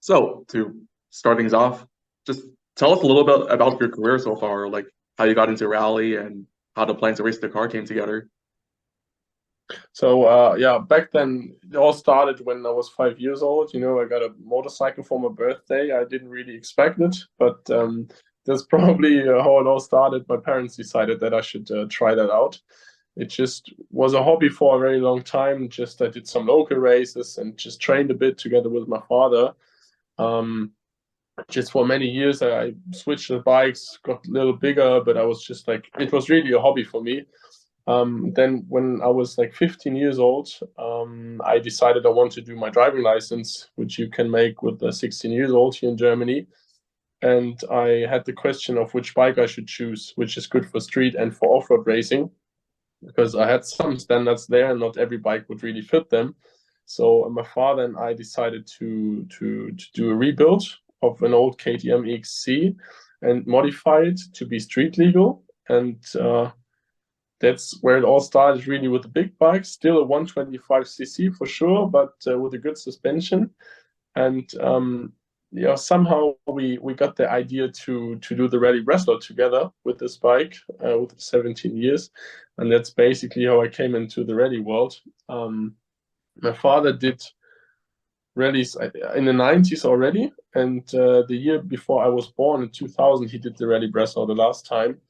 So to start things off, just tell us a little bit about your career so far, like how you got into rally and how the plans to race Dakar came together. So yeah, back then it all started when I was 5 years old. I got a motorcycle for my birthday. I didn't really expect it, but that's probably how it all started. My parents decided that I should try that out. It just was a hobby for a very long time. Just I did some local races and just trained a bit together with my father. Um, just for many years, I switched the bikes, got a little bigger, but I was just like, it was really a hobby for me. Then, when I was like 15 years old, I decided I want to do my driving license, which you can make with 16 years old here in Germany. And I had the question of which bike I should choose, which is good for street and for off road racing, because I had some standards there and not every bike would really fit them. So my father and I decided to do a rebuild of an old KTM EXC and modify it to be street legal. And that's where it all started, really, with the big bike, still a 125cc for sure, but with a good suspension. And somehow we got the idea to do the Rally Breslau together with this bike, with 17 years, and that's basically how I came into the rally world. My father did rallies in the 90s already, and the year before I was born in 2000, he did the Rally Breslau the last time,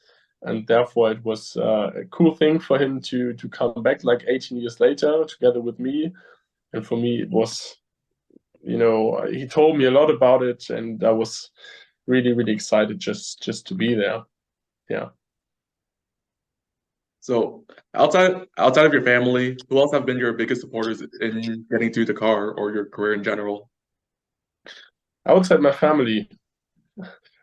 and therefore it was a cool thing for him to come back like 18 years later together with me. And for me, it was, he told me a lot about it, and I was really really excited just to be there. Yeah. So outside of your family, who else have been your biggest supporters in getting to Dakar or your career in general? Outside my family,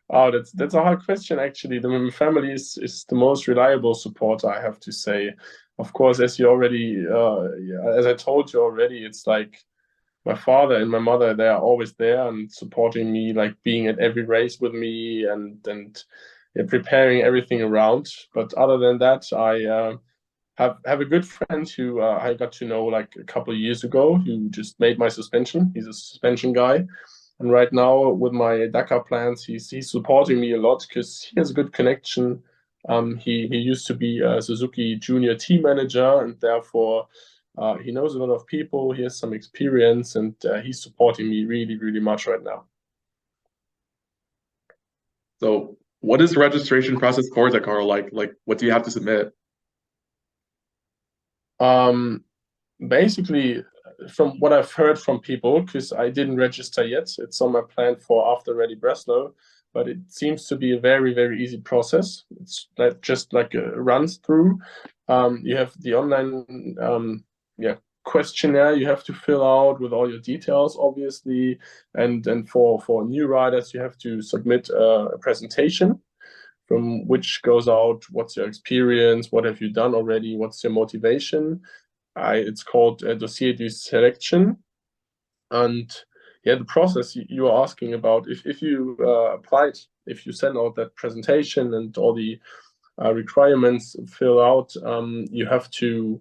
oh, that's a hard question actually. The family is the most reliable supporter, I have to say. Of course, as you already, yeah, as I told you already, it's like my father and my mother, they are always there and supporting me, like being at every race with me and yeah, preparing everything around. But other than that, I have a good friend who I got to know like a couple of years ago, who just made my suspension. He's a suspension guy, and right now with my Dakar plans, he's supporting me a lot because he has a good connection. He used to be a Suzuki junior team manager, and therefore he knows a lot of people. He has some experience, and he's supporting me really really much right now. So what is the registration process for Dakar like? Like what do you have to submit? Um, Basically, from what I've heard from people, because I didn't register yet, it's on my plan for after Ready Breslau, but it seems to be a very, very easy process. It's like just like a runs through. You have the online yeah, questionnaire you have to fill out with all your details, obviously, and then for new riders, you have to submit a presentation from which goes out what's your experience, what have you done already, what's your motivation. It's called dossier de selection. And yeah, the process you are asking about, if you applied, if you send out that presentation and all the requirements fill out, you have to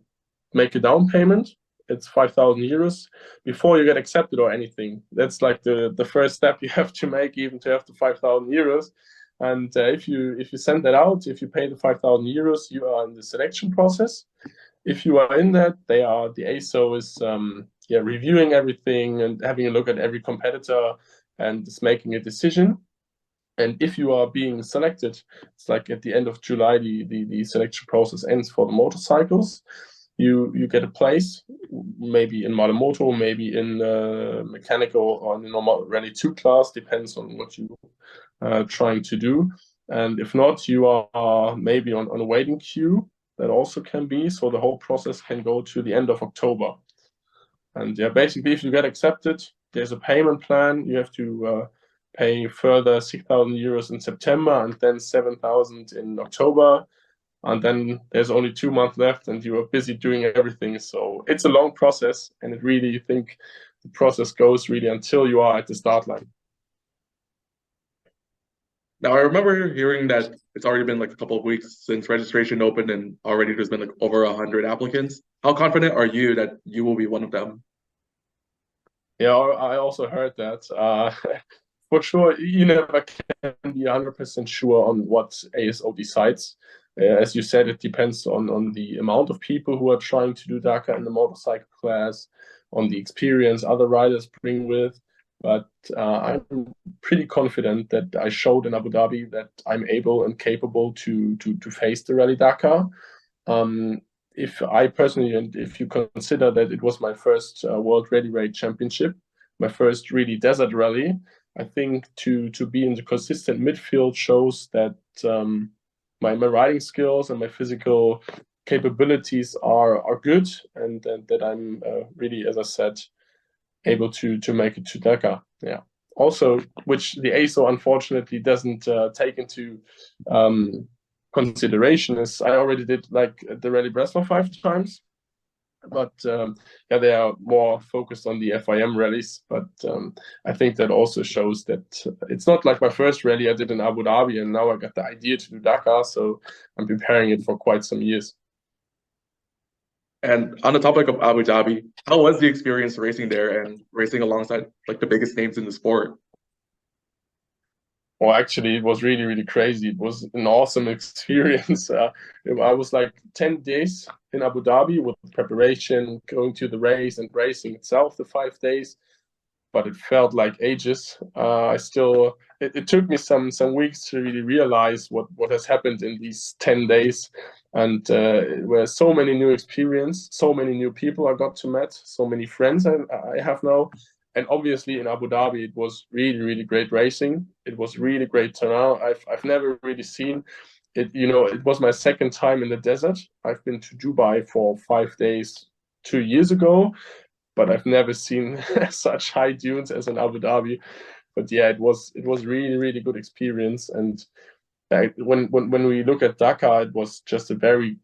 make a down payment. It's 5,000 euros before you get accepted or anything. That's like the first step you have to make, even to have the 5,000 euros. And if you send that out, if you pay the 5,000 euros, you are in the selection process. If you are in that, the ASO is yeah, reviewing everything and having a look at every competitor and is making a decision. And if you are being selected, it's like at the end of July, the selection process ends for the motorcycles. You get a place, maybe in Moto, maybe in mechanical or in the normal Rally 2 class, depends on what you are trying to do. And if not, you are maybe on a waiting queue. That also can be. So the whole process can go to the end of October. And yeah, basically, if you get accepted, there's a payment plan. You have to pay further 6,000 euros in September and then 7,000 in October. And then there's only 2 months left, and you are busy doing everything. So it's a long process, and it really, you think the process goes really until you are at the start line. Now I remember hearing that it's already been like a couple of weeks since registration opened and already there's been like over 100 applicants. How confident are you that you will be one of them? Yeah, I also heard that. For sure, you never can be 100% sure on what ASO decides. As you said, it depends on the amount of people who are trying to do Dakar in the motorcycle class, on the experience other riders bring with. But I'm pretty confident that I showed in Abu Dhabi that I'm able and capable to face the Rally Dakar. Um, if I personally, and if you consider that it was my first World Rally Raid Championship, my first really desert rally, I think to be in the consistent midfield shows that my riding skills and my physical capabilities are good, and that I'm really, as I said, able to make it to Dakar. Yeah. Also, which the ASO unfortunately doesn't take into um, consideration is I already did like the Rally Breslau 5 times, but yeah, they are more focused on the FIM rallies. But I think that also shows that it's not like my first rally I did in Abu Dhabi, and now I got the idea to do Dakar, so I'm preparing it for quite some years. And on the topic of Abu Dhabi, how was the experience racing there and racing alongside like the biggest names in the sport? Well, actually, it was really, really crazy. It was an awesome experience. I was like 10 days in Abu Dhabi with preparation, going to the race and racing itself, the 5 days, but it felt like ages. It took me some weeks to really realize what has happened in these 10 days, and where so many new experience, so many new people I got to meet, so many friends I have now, and obviously in Abu Dhabi it was really really great racing. It was really great turnout. I've never really seen it. You know, it was my second time in the desert. I've been to Dubai for 5 days 2 years ago, but I've never seen such high dunes as in Abu Dhabi. But yeah, it was really really good experience. And when we look at Dakar, it was just a very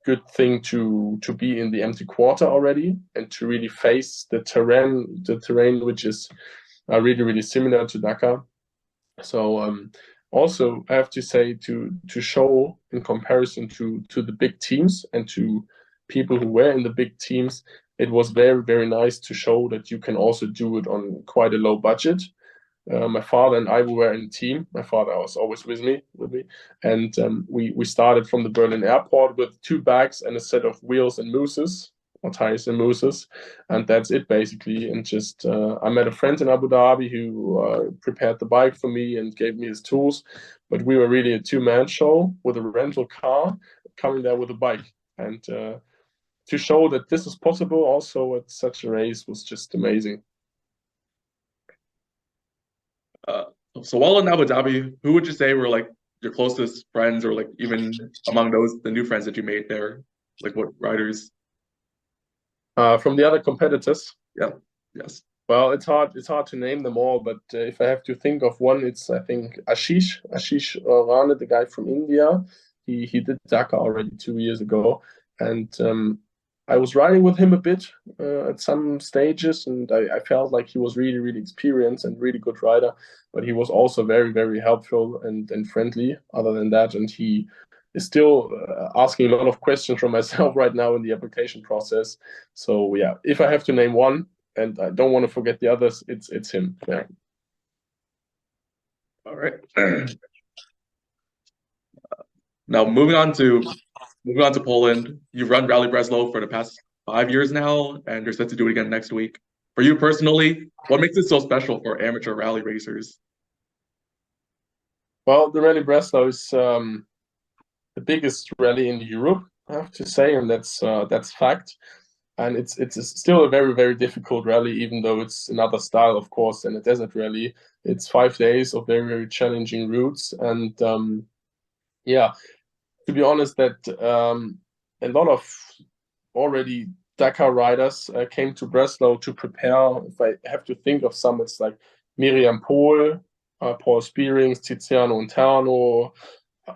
good thing to be in the empty quarter already and to really face the terrain which is really really similar to Dakar. So also I have to say to show in comparison to the big teams and to people who were in the big teams, it was very very nice to show that you can also do it on quite a low budget. My father and I were in a team. My father was always with me, and we started from the Berlin airport with 2 bags and a set of wheels and mousses, or tires and mousses, and that's it basically. And just I met a friend in Abu Dhabi who prepared the bike for me and gave me his tools, but we were really a two-man show with a rental car coming there with a bike, and to show that this is possible also at such a race was just amazing. Uh, so while in Abu Dhabi, who would you say were like your closest friends, or like even among those the new friends that you made there? Like what riders? From the other competitors, Yeah, yes. well, it's hard to name them all, but if I have to think of one, it's I think Ashish Rane, the guy from India. He did Dakar already 2 years ago, and I was riding with him a bit at some stages, and I felt like he was really really experienced and really good rider, but he was also very very helpful and friendly. Other than that, and he is still asking a lot of questions from myself right now in the application process. So yeah, if I have to name one, and I don't want to forget the others. It's him. Yeah. All right. Now moving on to Poland. You've run Rally Breslau for the past 5 years now, and you're set to do it again next week. For you personally, what makes it so special for amateur rally racers? Well, the Rally Breslau is the biggest rally in Europe, I have to say, and that's fact. And still a very very difficult rally, even though it's another style, of course, than a desert rally. It's 5 days of very very challenging routes, and yeah, to be honest, that a lot of already Dakar riders came to Breslau to prepare. If I have to think of some, it's like Miriam Pohl, Paul Spearings, Tiziano Interno,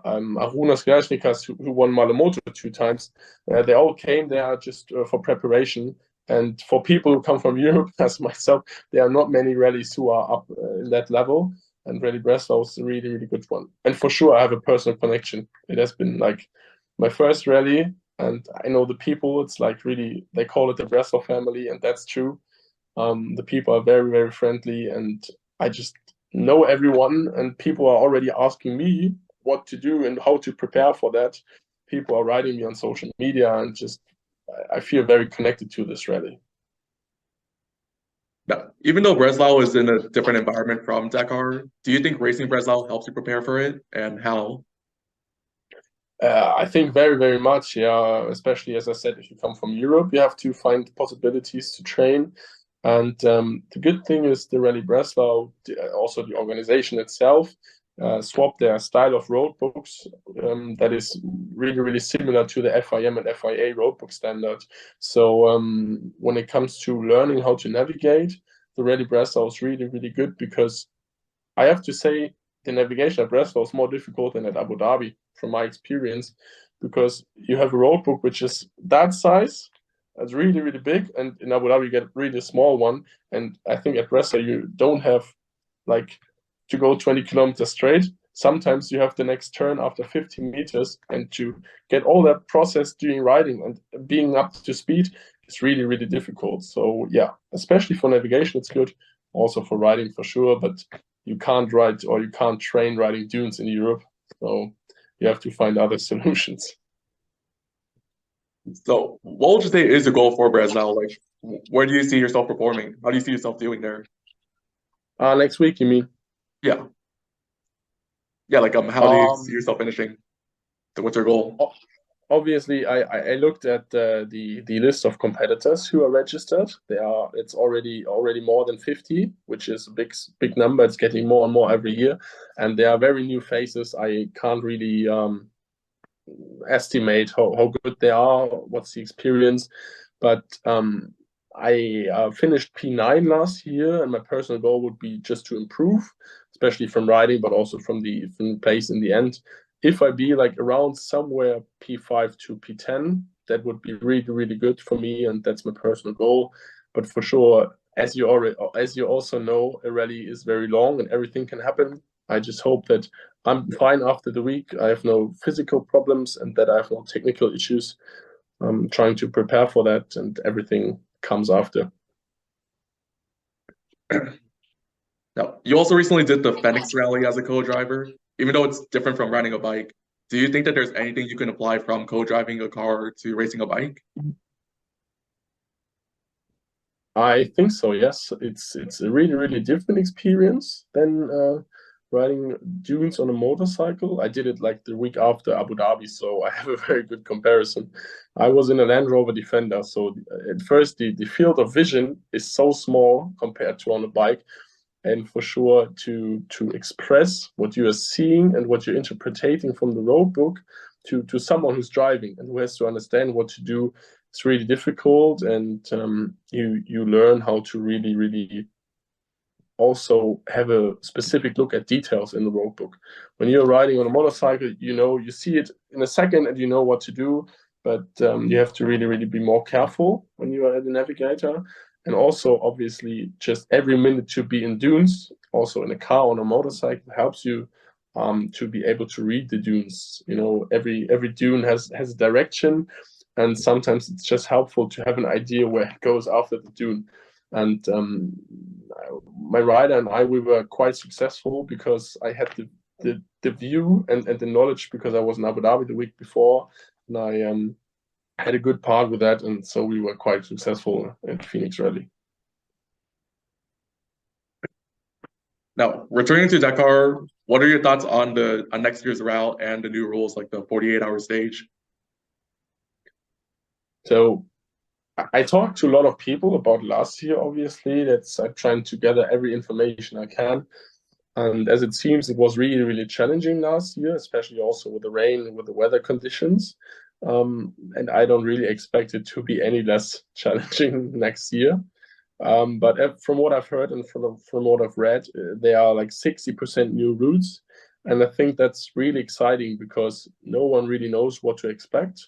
Arunas Gleisnikas, who won Malamoto 2 times. They all came there just for preparation. And for people who come from Europe, as myself, there are not many rallies who are up in that level. And Rally Breslau is a really, really good one. And for sure, I have a personal connection. It has been like my first rally, and I know the people. It's like really, they call it the Breslau family, and that's true. The people are very, very friendly, and I just know everyone, and people are already asking me what to do and how to prepare for that. People are writing me on social media, and just I feel very connected to this rally. Now, even though Breslau is in a different environment from Dakar, do you think racing Breslau helps you prepare for it, and how? I think very, very much, yeah. Especially as I said, if you come from Europe, you have to find possibilities to train. And the good thing is the Rally Breslau, also the organization itself, swapped their style of road books that is really, really similar to the FIM and FIA road book standard. So when it comes to learning how to navigate, the Rally Breslau is really, really good, because I have to say the navigation at Breslau is more difficult than at Abu Dhabi, from my experience, because you have a road book which is that size. It's really, really big, and in Abu Dhabi you get a really small one. And I think at Breslau you don't have like to go 20 kilometers straight. Sometimes you have the next turn after 50 meters, and to get all that process during riding and being up to speed is really, really difficult. So yeah, especially for navigation, it's good. Also for riding for sure, but you can't ride or you can't train riding dunes in Europe. So you have to find other solutions. So, what would you say is the goal for Breslau? Like, where do you see yourself performing? How do you see yourself doing there? Next week, you mean? Yeah, yeah. Like, how do you see Um, yourself finishing? What's your goal? Obviously, I looked at the list of competitors who are registered. It's already more than 50, which is a big number. It's getting more and more every year, and there are very new faces. I can't really estimate how good they are, what's the experience. But I finished P9 last year, and my personal goal would be just to improve, especially from riding, but also from the pace in the end. If I be like around somewhere P5 to P10, that would be really, really good for me, and that's my personal goal. But for sure, as you also know, a rally is very long and everything can happen. I just hope that I'm fine after the week. I have no physical problems and that I have no technical issues. I'm trying to prepare for that, and everything comes after. Now, you also recently did the Phoenix Rally as a co-driver. Even though it's different from riding a bike, do you think that there's anything you can apply from co-driving a car to racing a bike? I think so. Yes, it's a really, really different experience than riding dunes on a motorcycle. I did it like the week after Abu Dhabi, so I have a very good comparison. I was in a Land Rover Defender, so at first the field of vision is so small compared to on a bike, and for sure to express what you are seeing and what you're interpreting from the road book to someone who's driving and who has to understand what to do, it's really difficult. And you learn how to really, really also have a specific look at details in the road book. When you're riding on a motorcycle, you see it in a second and you know what to do, but you have to really, really be more careful when you are at the navigator. And also, obviously, just every minute to be in dunes, also in a car on a motorcycle, helps you to be able to read the dunes. Every dune has a direction, and sometimes it's just helpful to have an idea where it goes after the dune. And my rider and I, we were quite successful because I had the view and the knowledge, because I was in Abu Dhabi the week before, and I had a good part with that, and so we were quite successful at Phoenix Rally. Now, returning to Dakar, what are your thoughts on next year's route and the new rules like the 48-hour stage? So I talked to a lot of people about last year, obviously. I'm trying to gather every information I can. And as it seems, it was really, really challenging last year, especially also with the rain and with the weather conditions. And I don't really expect it to be any less challenging next year. But from what I've heard and from what I've read, there are like 60% new routes. And I think that's really exciting because no one really knows what to expect,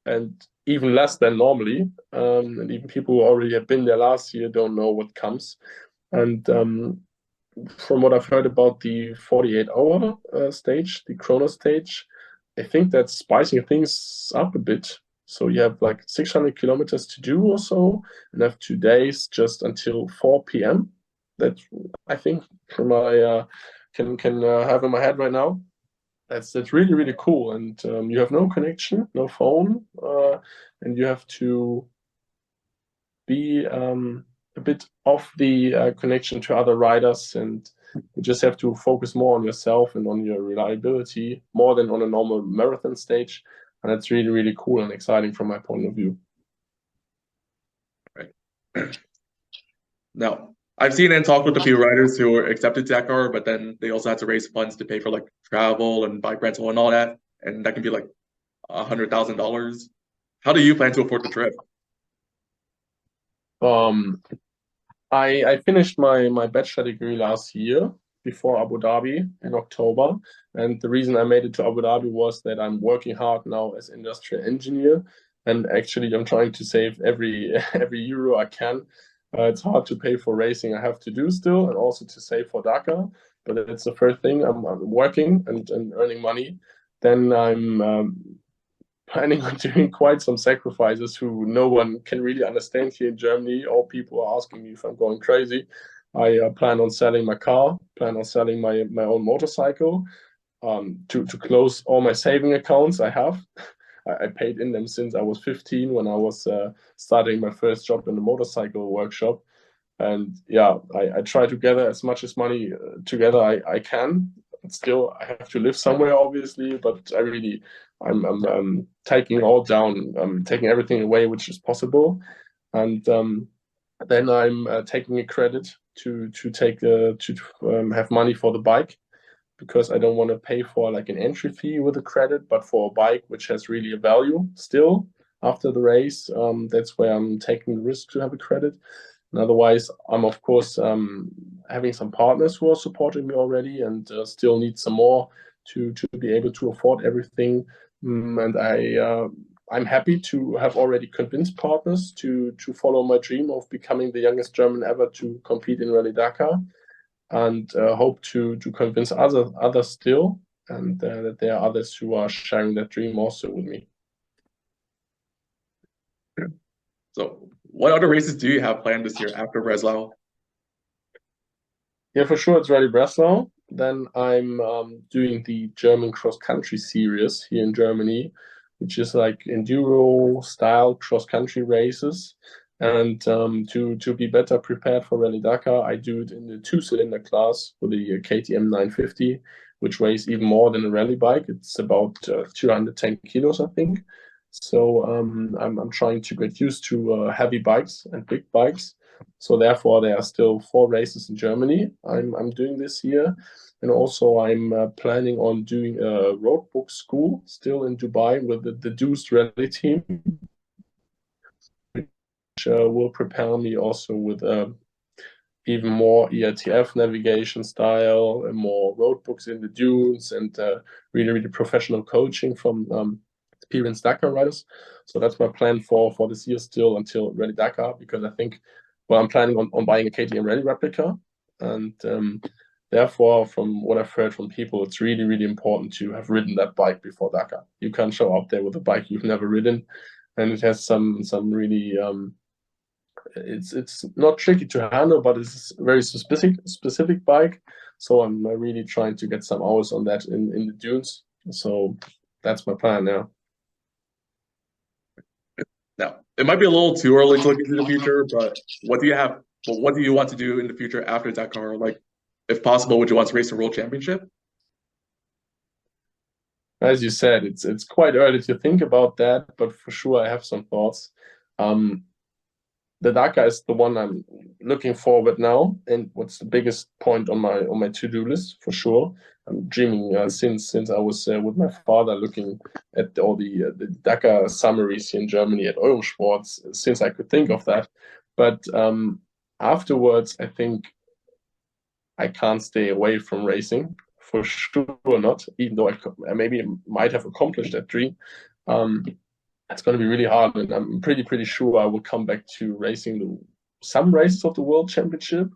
and even less than normally. And even people who already have been there last year don't know what comes. And from what I've heard about the 48-hour stage, the chrono stage, I think that's spicing things up a bit. So you have like 600 kilometers to do or so, and have 2 days just until 4 p.m. That I think from my can have in my head right now. That's really really cool, and you have no connection, no phone, and you have to be a bit off the connection to other riders, and you just have to focus more on yourself and on your reliability more than on a normal marathon stage, and that's really really cool and exciting from my point of view. Right. Now, I've seen and talked with a few riders who were accepted to Dakar, but then they also had to raise funds to pay for like travel and bike rental and all that, and that can be like $100,000. How do you plan to afford the trip? Um, I finished my bachelor degree last year before Abu Dhabi in October, and the reason I made it to Abu Dhabi was that I'm working hard now as industrial engineer, and actually I'm trying to save every every euro I can. It's hard to pay for racing I have to do still, and also to save for Dakar. But it's the first thing. I'm working and earning money. Then I'm planning on doing quite some sacrifices who no one can really understand here in Germany. All people are asking me if I'm going crazy. I plan on selling my car, plan on selling my own motorcycle, to close all my saving accounts I have. I paid in them since I was 15 when I was starting my first job in the motorcycle workshop. And yeah, I try to gather as much as money together I can. Still, I have to live somewhere, obviously, but I'm taking all down. I'm taking everything away which is possible, and then I'm taking a credit to take to have money for the bike, because I don't want to pay for like an entry fee with a credit, but for a bike which has really a value still after the race. That's where I'm taking the risk to have a credit. And otherwise, I'm of course having some partners who are supporting me already, and still need some more to be able to afford everything. And I'm happy to have already convinced partners to follow my dream of becoming the youngest German ever to compete in Rally Dakar, and hope to convince others still, and that there are others who are sharing that dream also with me. So, what other races do you have planned this year after Breslau? Yeah, for sure, it's Rally Breslau. Then I'm doing the German cross country series here in Germany, which is like enduro style cross country races. And to be better prepared for Rally Dakar, I do it in the two-cylinder class with the KTM 950, which weighs even more than a rally bike. It's about 210 kilos, I think. So I'm trying to get used to heavy bikes and big bikes. So therefore, there are still 4 races in Germany I'm doing this year. And also I'm planning on doing a road book school still in Dubai with the Deuced Rally team, which will prepare me also with even more EITF navigation style and more road books in the dunes, and really, really professional coaching from experienced Dakar riders. So that's my plan for this year still until Rally Dakar, because I think, well, I'm planning on buying a KTM Rally replica, and therefore, from what I've heard from people, it's really, really important to have ridden that bike before Dakar. You can't show up there with a bike you've never ridden, and it has some really it's not tricky to handle, but it's a very specific bike. So I'm really trying to get some hours on that in the dunes. So that's my plan now. Now, it might be a little too early to look into the future, but what do you have? Well, what do you want to do in the future after Dakar? Like, if possible, would you want to race a world championship? As you said, it's quite early to think about that, but for sure I have some thoughts. Um, the Dakar is the one I'm looking forward now, and what's the biggest point on my to-do list for sure. I'm dreaming since I was with my father looking at all the Dakar summaries here in Germany at Eurosports since I could think of that. But afterwards, I think I can't stay away from racing for sure not. Even though I maybe might have accomplished that dream. Um, it's going to be really hard, and I'm pretty sure I will come back to racing some races of the World Championship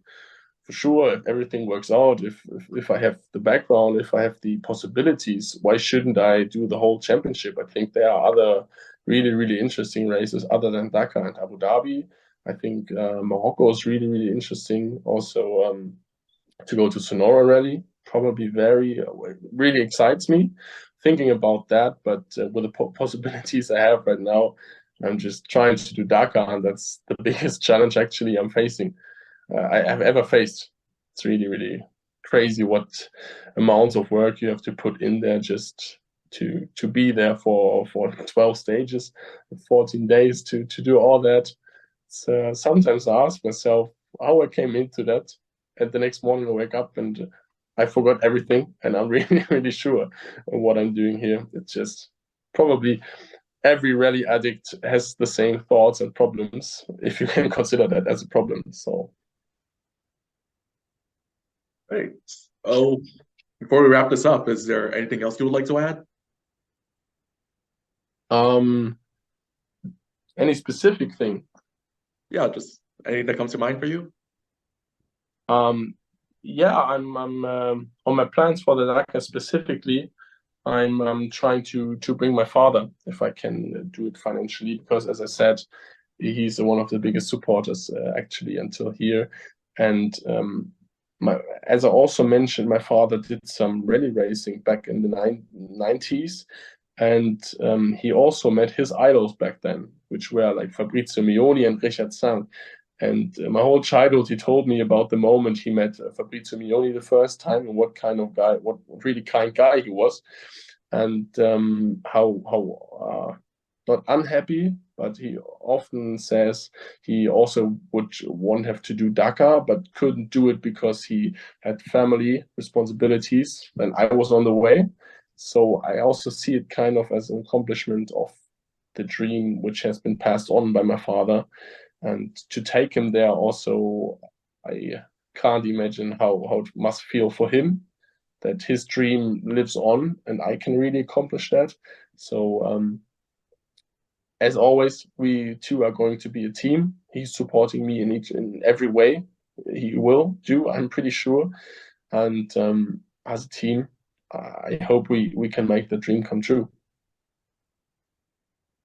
for sure. If everything works out, if I have the background, if I have the possibilities, why shouldn't I do the whole championship? I think there are other really, really interesting races other than Dakar and Abu Dhabi. I think Morocco is really, really interesting. Also, to go to Sonora Rally, probably really excites me thinking about that. But with the possibilities I have right now, I'm just trying to do Dakar, and that's the biggest challenge actually I'm facing. I have ever faced. It's really, really crazy what amounts of work you have to put in there just to be there for 12 stages, 14 days to do all that. So sometimes I ask myself how I came into that, and the next morning I wake up and I forgot everything, and I'm really, really sure of what I'm doing here. It's just probably every rally addict has the same thoughts and problems, if you can consider that as a problem. So Great. Oh, before we wrap this up, is there anything else you would like to add? um any specific thing? Yeah, just anything that comes to mind for you? Yeah, I'm on my plans for the Dakar specifically. I'm trying to bring my father if I can do it financially, because as I said, he's one of the biggest supporters actually until here. And as I also mentioned, my father did some rally racing back in the 90s, and he also met his idols back then, which were like Fabrizio Mioni and Richard Sang. And my whole childhood, he told me about the moment he met Fabrizio Mioni the first time, and what kind of guy, what really kind guy he was, and how not unhappy, but he often says he also would want have to do Dakar, but couldn't do it because he had family responsibilities, and I was on the way. So I also see it kind of as an accomplishment of the dream which has been passed on by my father, and to take him there also, I can't imagine how it must feel for him that his dream lives on and I can really accomplish that. So as always, we two are going to be a team. He's supporting me in every way. He will do, I'm pretty sure. And as a team, I hope we can make the dream come true.